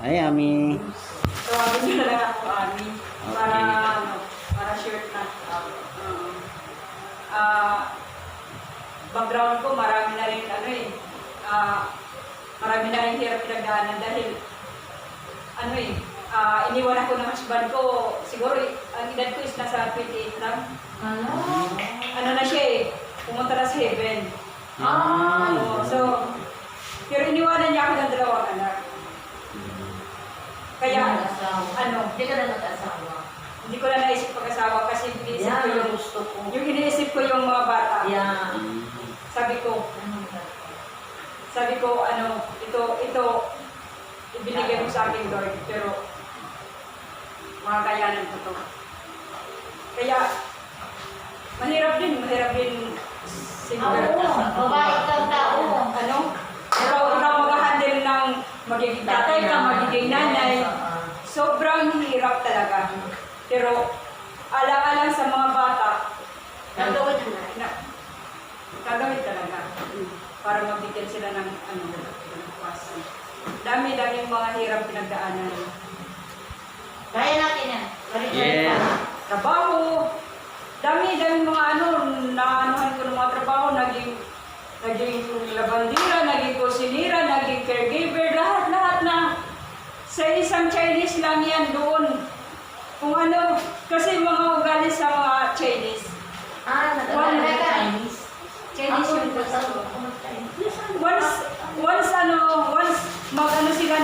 Ay, Ami. Tawagin nyo na lang ako, Ami. Para, Okay. para shirt na. Background ko, marami na rin, marami na rin hirap pinagdaanan dahil, iniwan ako ng husband ko, siguro, ang edad ko is nasa 28 lang. Ano na siya eh, pumunta na sa heaven. So, pero iniwanan niya ako ng 2 anak. Kaya, Hindi ka na nag-asawa. hindi ko na naisip pag-asawa kasi iniisip ko Yan, yung, gusto ko. yung iniisip ko yung mga bata. Yan. Sabi ko, ito, ibinigay mo sa akin, Lord, pero makakayanan ko to. Kaya, mahirap din siguro. Babae kang tao. Ikaw mag-handle ng magiging tatay ka, magiging nanay. Sobrang hirap talaga. Pero, alang-alang sa mga bata, gagawin talaga. Para mabigyan sila ng bukas. Dami-daming mga hirap pinagdaanan. Kaya natin yan. Yeah. Trabaho. Dami-daming mga naanuhan ko ng mga trabaho. Naging labandira, naging kusinira, naging caregiver, lahat na. Sa isang Chinese lang yan doon. Kung kasi mga ugali sa mga Chinese. Nag-alala ka. Chinese. Chinese Ako, yung Chinese. once mag-ano sila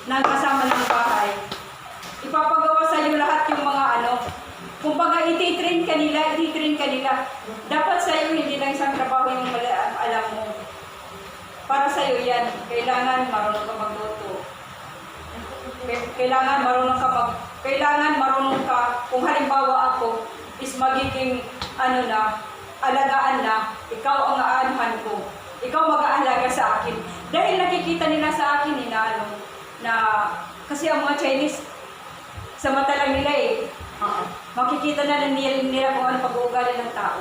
ng kasama ng bahay, ipapagawa sa iyo lahat yung mga kumbaga iti-train ka nila. Dapat sa iyo hindi lang isang trabaho yung alam mo. Para sa iyo yan, kailangan marunong ka magluto. Kailangan marunong ka, kung halimbawa ako is magiging alagaan na, ikaw ang aanuhan ko. Ikaw mag-aalaga sa akin. Dahil nakikita nila sa akin na kasi ang mga Chinese, sa mata lang nila makikita na nila kung ano pag-uugali ng tao.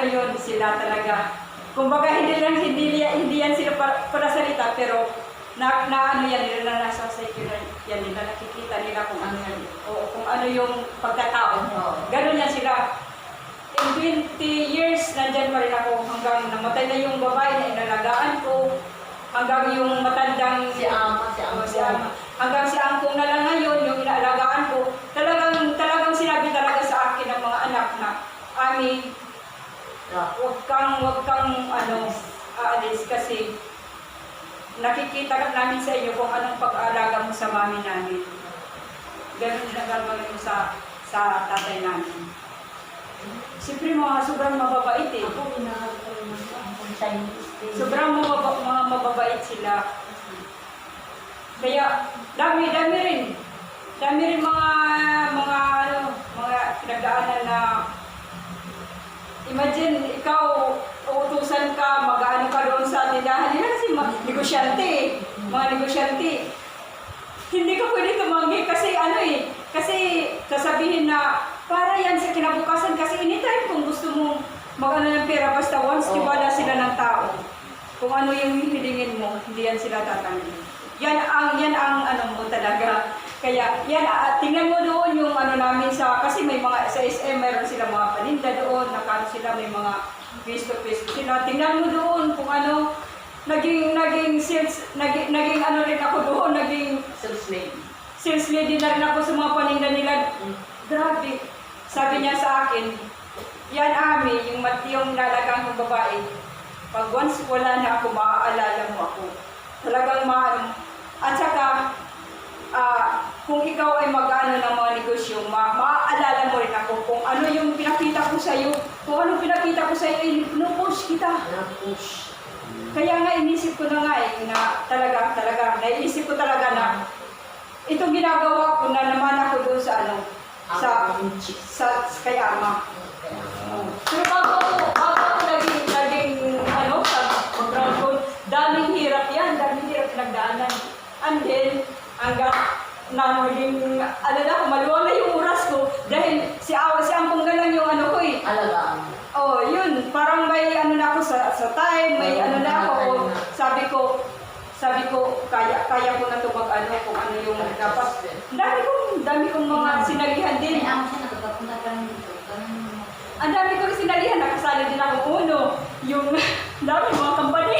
Yun sila talaga. Kumbaga hindi yan sila para salita, pero yan nila nasa psyche yan nila, nakikita nila kung ano yan. O kung ano yung pagkatao. Ganun yan sila. In 20 years, nandyan pa rin ako hanggang namatay na yung babae na inalagaan ko, hanggang yung matandang Si Ama. hanggang si Angkong na lang ngayon, yung inaalagaan ko, talagang sinabi talaga sa akin ng mga anak na, Ami, wag kang aalis kasi nakikita namin sa iyo kung anong pag-aalaga mo sa mami namin. Ganun din ang gagawin mo sa tatay namin. Siyempre sobrang mababait eh. Ako, minahal ko rin ang Chinese. Sobrang mga mababait sila. Kaya dami rin mga pinagdaanan na imagine ikaw uutusan ka, mag-ano ka doon sa tindahan nila kasi mga negosyante. Hindi ka pwede tumanggi kasi kasi sasabihin na para yan sa kinabukasan kasi anytime kung gusto mo mag-ano ng pera basta once tiwala sila ng tao. Kung ano yung hihilingin mo, hindi yan sila tatanggin. Yan ang mo talaga. Kaya yan, tingnan mo doon yung namin kasi may mga sa SM, mayroon sila mga paninda doon, sila may mga face-to-face sila. Tingnan mo doon kung naging sales, naging rin ako doon, naging sales lady na rin ako sa mga paninda nila. Grabe. Sabi niya sa akin, yan Ami, yung nalagang kong babae, pag once wala na ako, maaalala mo ako. Talagang at saka, kung ikaw ay mag-ano ng mga negosyo, maaalala mo rin ako kung ano yung pinakita ko sa iyo. Kung anong pinakita ko sa iyo, pinupush kita. Kaya nga inisip ko na na talaga, naisip ko talaga na itong ginagawa ko na naman ako doon sa kay Ama. Pero bago ako naging sa background ko, daming hirap pinagdaanan. And then, hanggang maging, maluwag na yung oras ko dahil si Angkong na lang yung ko Alagaan. Yun, parang may na ako sa time, may na ako. Sabi ko, kaya ko na ito mag-ano, kung ano yung dapat. Dami kong mga sinalihan din. May amo siya nagkapunta ka rin dito. Ganun. Ang dami kong sinalihan, nakasali din ako uno. Yung dami mga company.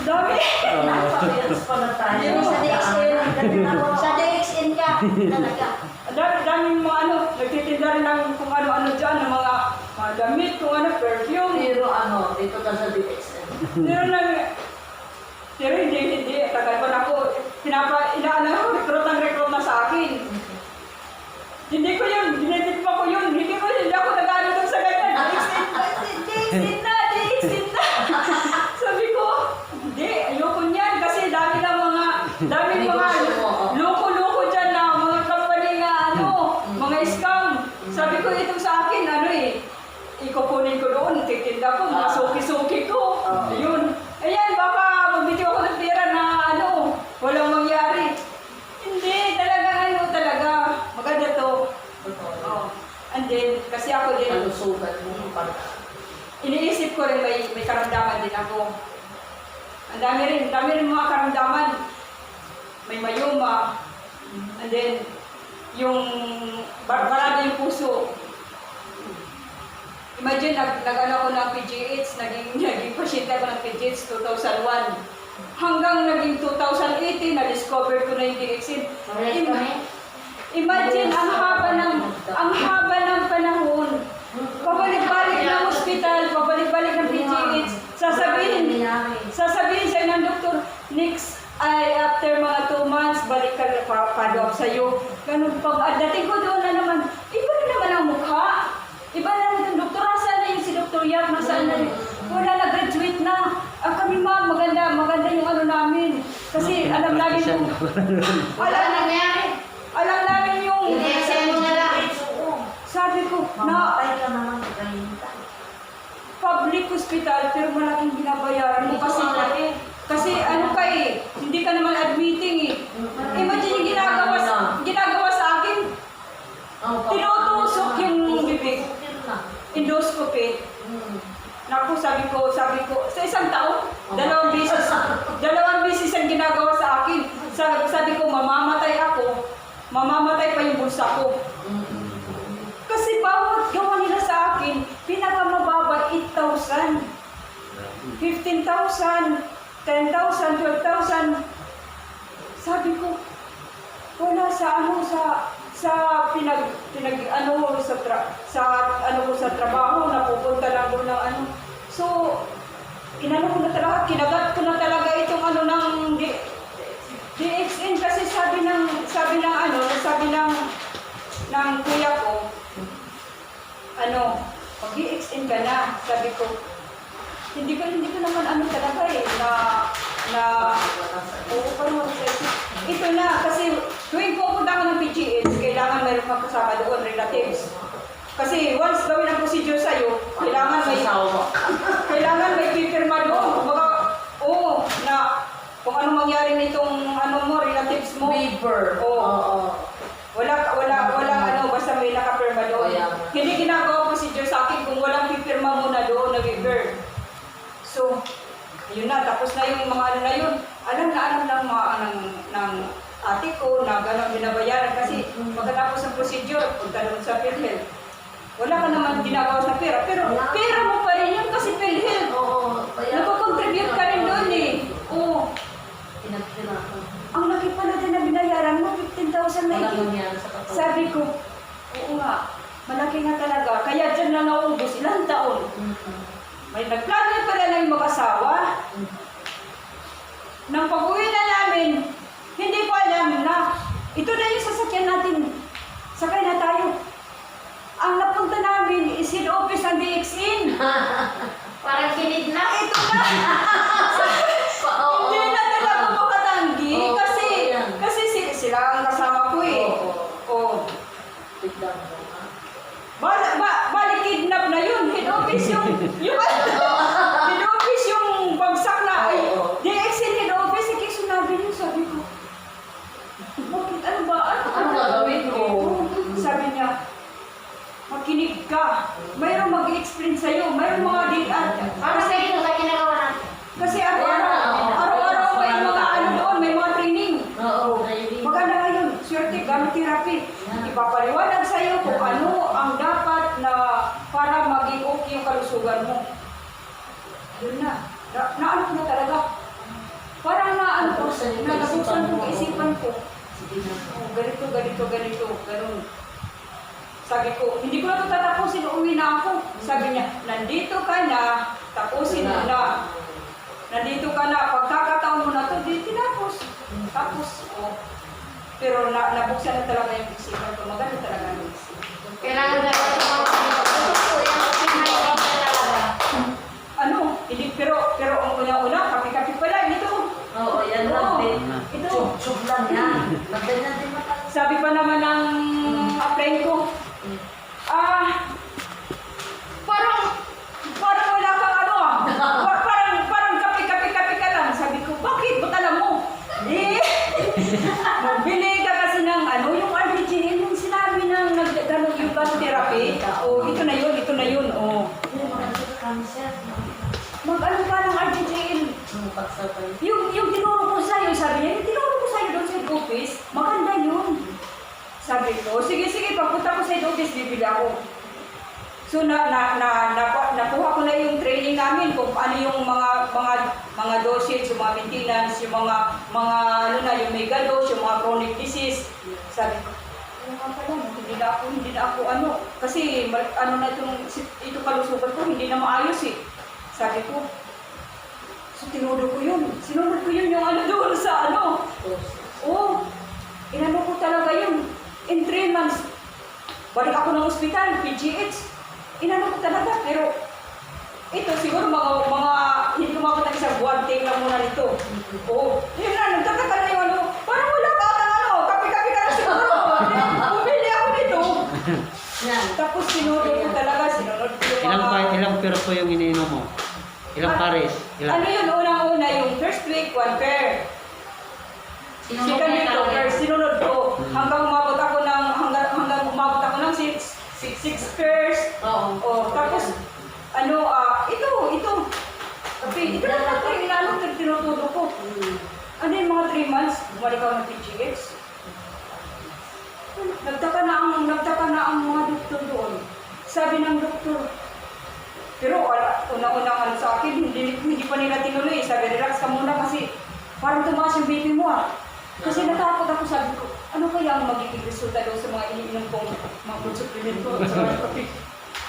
Dami. Nakapagpapayos pa na tayo. Yung Sa DXN. Sa DXN ka. Talaga. Dami mga ano, nagtitinda rin ng kung ano-ano dyan, ng mga damit, kung ano, perfume. Pero ano, dito ka sa DXN. Pero hindi, tagal pa na ako, recruit na sa akin. Hindi ko yun, dinedit pa ko yun, hindi ako nag-ano doon sa ganyan. DXN na. Sabi ko, hindi, ayoko niyan, kasi dami mga loko-loko dyan na mga company nga mga scam. Sabi ko, itong sa akin, ikukunin ko doon, titinda ko, mga suki-suki ko. Ayun. Ayan, baka magbitiw ako ng pera na walang mangyari. Hindi, talaga. Maganda to. Oh. And then, kasi ako din, Malusugan mo pa. iniisip ko rin may karamdaman din ako. Ang dami rin mga karamdaman. May mayuma. And then, yung barado yung puso. Imagine, nag-ano ko ng PGH, naging pasyente ako ng PGH 2001. Hanggang naging 2018, na-discover ko na yung DXN. Imagine, ang haba ng panahon. Pabalik-balik ng ospital, pabalik-balik ng PGH. Sasabihin sa'yo ng doktor, next ay after mga 2 months, balik ka na pa-follow up sa'yo. Ganun pag dating ko doon na naman, iba na naman ang mukha. Iba na naman ang doktor, nasaan na yung si Dr. Yap, nasaan na yun? Wala na, graduate na. Kami ma'am, maganda yung namin. Kasi alam namin yung... Alam namin yung... DXN mo na lang. Sabi ko, Mamatay ka naman, magaling ka. public hospital, pero malaking binabayaran mo kasi hindi ka naman admitting eh. Imagine yung ginagawa sa akin, tinutusok yung bibig, endoscopy. Naku, sabi ko, sa isang taon, dalawang beses ang ginagawa sa akin. Sabi ko, mamamatay pa yung bulsa ko. Kasi bawat gawa nila sa akin, pinakamababa 8,000, 15,000, 10,000, 12,000. Sabi ko, wala sa trabaho, napupunta lang doon ng ano. So, kinagat ko na talaga itong ng DXN kasi sabi ng kuya ko, pag-DXN ka na, sabi ko, hindi ko naman talaga oo pa naman sa isip. Ito na, kasi tuwing pupunta ko ng PGH, kailangan mayroon kang kasama doon, relatives. Kasi once gawin ang procedure sa'yo, kailangan may pipirma doon. Na kung ano mangyari nitong relatives mo. Waiver. Basta may nakapirma doon. Hindi ginagawa procedure sa akin kung walang pipirma muna doon na waiver. So, yun na, tapos na yung mga na yun. Alam ng ate ko na gano'ng binabayaran kasi pagkatapos ng procedure, punta doon sa PhilHealth. Wala ka naman ginagawa sa pera, pero pera mo pa rin yun kasi PhilHealth. Nagko-contribute ka rin doon eh. Oo. Ang laki pala din na binayaran mo, 15,000 na Sabi ko, oo nga, malaki nga talaga. Kaya dyan na naubos, ilang taon. May nagplano pala na yung mag-asawa. Nang pag-uwi na namin, hindi ko alam na ito na yung sasakyan natin. Sakay na tayo. Ang napunta namin is head office ng DXN. Parang kinidnap. Ito na! Hindi na talaga makatanggi kasi sila ang kasama ko eh. Balik kidnap na yun. Head office head office yung bagsak na DXN head office. Kaya sinabi niyo, sabi ko, bakit ano ba? Ano gagawin ko? Sabi niya, makinig ka. Mayroong mag-explain sa'yo. Mayroong mga Para sa ito, sa ginagawa natin. kasi yung kalusugan mo. Yun na. Naano ko na talaga. Parang naano ko, nabuksan ko isipan ko. Oh, ganito, ganun. Sabi ko, hindi ko na ito tatapusin, uwi na ako. Sabi niya, nandito ka na, tapusin mo na. Nandito ka na, pagkakataon mo na ito, di tinapos. Tapos, oh. Pero nabuksan na talaga yung isipan ko, maganda talaga yung isipan. Kailangan na ito Ano, hindi, pero ang una-una, kapi-kapi pala, ito. Oo, yan lang din. Ito. Chuk lang yan. Maganda din mata. Sabi pa naman ng apply ko, parang wala kang ano parang kapi ka lang. Sabi ko, bakit? Ba't alam mo? Magbili ka kasi ng ano, yung RBGN, yung sinabi ng nagdano yung therapy. Oh, ito na yun, oh. Mag-ano ka ng RBGN? Yung tinuro ko sa'yo, sabi niya, yung tinuro ko sa'yo doon sa office, maganda yun. Sabi ko, sige, pagpunta ko sa office, bibili ako. So, nakuha ko na yung training namin kung ano yung mga dosage, yung mga maintenance, yung mga ano na, yung mega dose, yung mga chronic disease. Sabi ko, nga pala, hindi na ako ano, kasi ano na ito kalusugan ko, hindi na maayos eh. Sabi ko, so sinunod ko yun yung ano doon sa ano. Oh, inano ko talaga yun. In 3 months, balik ako ng ospital, PGH. Inano ko talaga, pero ito siguro mga hindi ko mabot ng isang buwan, take lang muna nito. Oo, yun na, nagtataka na yung ano, parang wala ka atang ano, kapi-kapi ka na siguro. Bumili ako nito. Tapos sinunod ko talaga, sinunod ko yung Ilang pero po yung iniinom mo? Ilang pares? Ano yun, unang-una, yung first week, 1 pair. Second week, 2 pairs, sinunod ko. Hanggang umabot ako ng 6 pairs. Oh, tapos, ano, ito. Ito na lang ito, inano, tinutudo ko. Ano yung mga 3 months, bumalik ako ng PGH. Nagtaka na ang mga doktor doon. Sabi ng doktor, pero unang-unang ano sa akin, hindi pa nila tinuloy. Sabi, relax ka muna kasi parang tumaas yung BP mo ah. Kasi natakot ako, sabi ko, ano kaya ang magiging resulta doon sa mga iniinom kong mga food supplement ko at sa mga kape.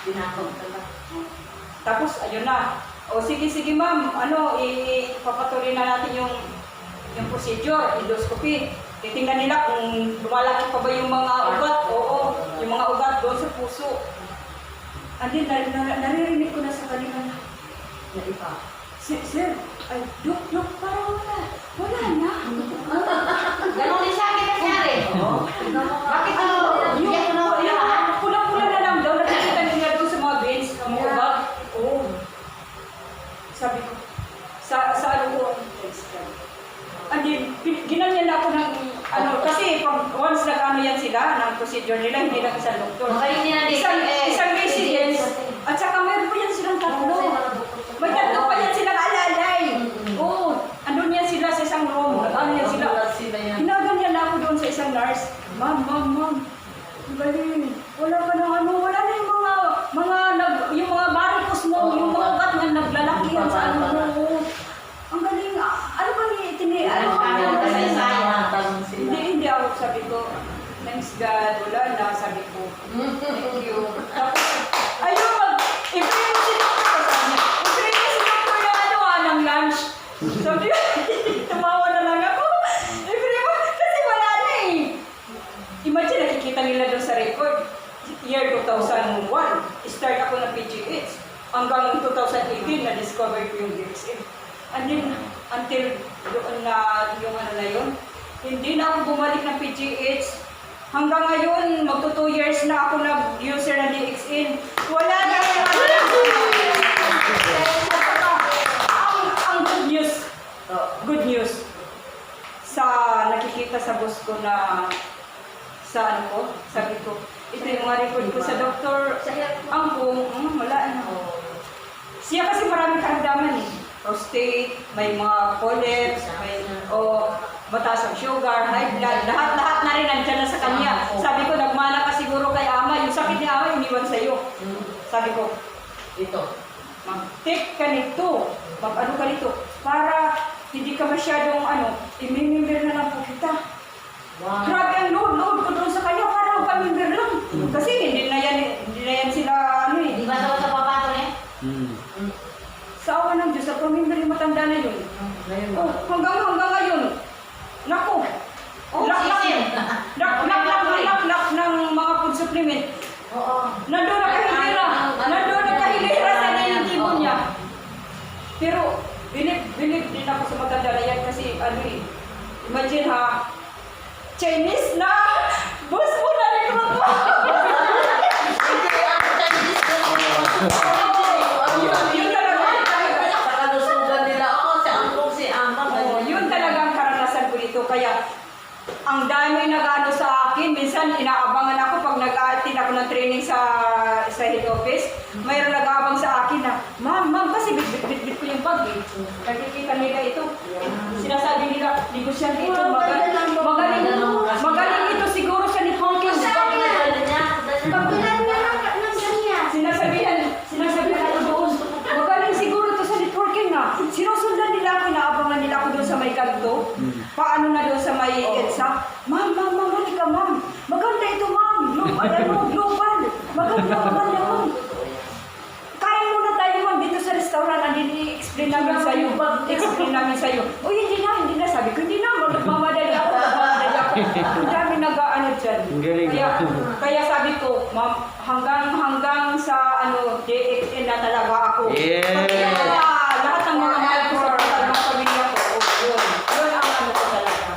Dinakot talaga. Tapos, ayun na. O sige ma'am, ano, ipapatuloy na natin yung procedure, endoscopy. Titingnan nila kung lumalaki pa ba yung mga ugat. Oo, yung mga ugat doon sa puso. And then, naririnig ko na sa kanila na, Sir, ay, Dok, parang wala na. Ganon din sa akin nangyari. Bakit Pulang-pula na lang daw, nakikita nila doon sa mga veins, ang mga ugat. Oo. Sabi ko, sa ano ko, and then, ginanyan ako ng, ano, kasi once nag-ano yan sila, ng procedure nila, hindi lang isang doktor. Isang residence, at saka meron pa yan silang tatlo. May tatlo pa yan silang alalay. Oo, andun yan sila sa isang room. Ano yan sila? Hinaganyan na ako doon sa isang nurse. Ma'am. Ang galing. Wala pa na ano, wala na yung mga varicose mo, yung mga ugat na naglalaki yan sa ano mo. Ang galing. Ano ba Hindi ako, sabi ko, thanks God, wala na, sabi ko. Thank you. Tapos, ayun, i-bring mo si Dr. Sabi niya, i-bring mo si Dr. ng lunch. Sabi niya, tumawa na lang ako. I-bring mo, kasi wala na eh. Imagine, nakikita nila doon sa record. Year 2001, start ako ng PGH. Hanggang 2018, na-discover ko yung DXM. And then, until doon na yung ano na yun, hindi na ako bumalik ng PGH. Hanggang ngayon, magto 2 years na ako nag-user ng DXN. Wala na yung ang good news, sa nakikita sa boss ko na sa ano ko, sabi ko, ito yung mga record ko sa doktor, ang buong, wala na. Siya kasi maraming karamdaman eh. Prostate, may mga polyps, may mataas ang sugar, high blood, lahat na rin nandiyan na sa kanya. Sabi ko, nagmana ka siguro kay Ama, yung sakit ni Ama, iniwan sa'yo. Sabi ko, Dito. Mag-take ka nito. Mag-ano ka nito. Para hindi ka masyadong imimimber na lang po kita. Wow. Grabe ang load ko doon sa kanya para magpamimber lang. Kasi hindi na yan sila Di ba sa papato eh? Hmm. Sa awa ng Diyos, sa pamimber yung matanda na yun. Ngayon Oh, hanggang ngayon. Naku. Oh, sisim. Lak ng mga food supplement. Oo. Nandun nakahilera sa nilitibo niya. Pero, believe din ako sa matanda na yan kasi imagine ha, Chinese na, boss mo na recruit mo. Yun talaga ang karanasan ko dito. Kaya, ang dami nag-ano sa akin. Minsan, inaabangan ako pag nag-attend ako ng training sa head office. Mayroon nag-aabang sa akin na, ma'am, kasi bit ko yung bag eh. Nakikita nila ito. Sinasabi nila, negosyante ito. Magaling ito siguro sa ni Hawkins. Sinasabihan ako doon. Magaling siguro ito sa networking na. Sinusundan nila ako, inaabangan nila ako doon sa may kanto. Paano na doon sa may EDSA? Ma'am, halika ma'am. Maganda ito ma'am. Global. Maganda, ma'am. Kain muna tayo ma'am dito sa restaurant. I-explain namin sa'yo. O hindi na. Sabi ko, hindi na. Magmamadali ako. Ang dami nag-ano dyan. Ang galing. Kaya sabi ko, ma'am, hanggang sa DXN na talaga ako. Yeah. Kaya lahat ng mga mga pamilya ko, yun ang ano ko talaga.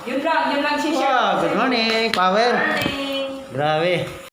Yun lang Wow, good morning, Power. Morning. Grabe.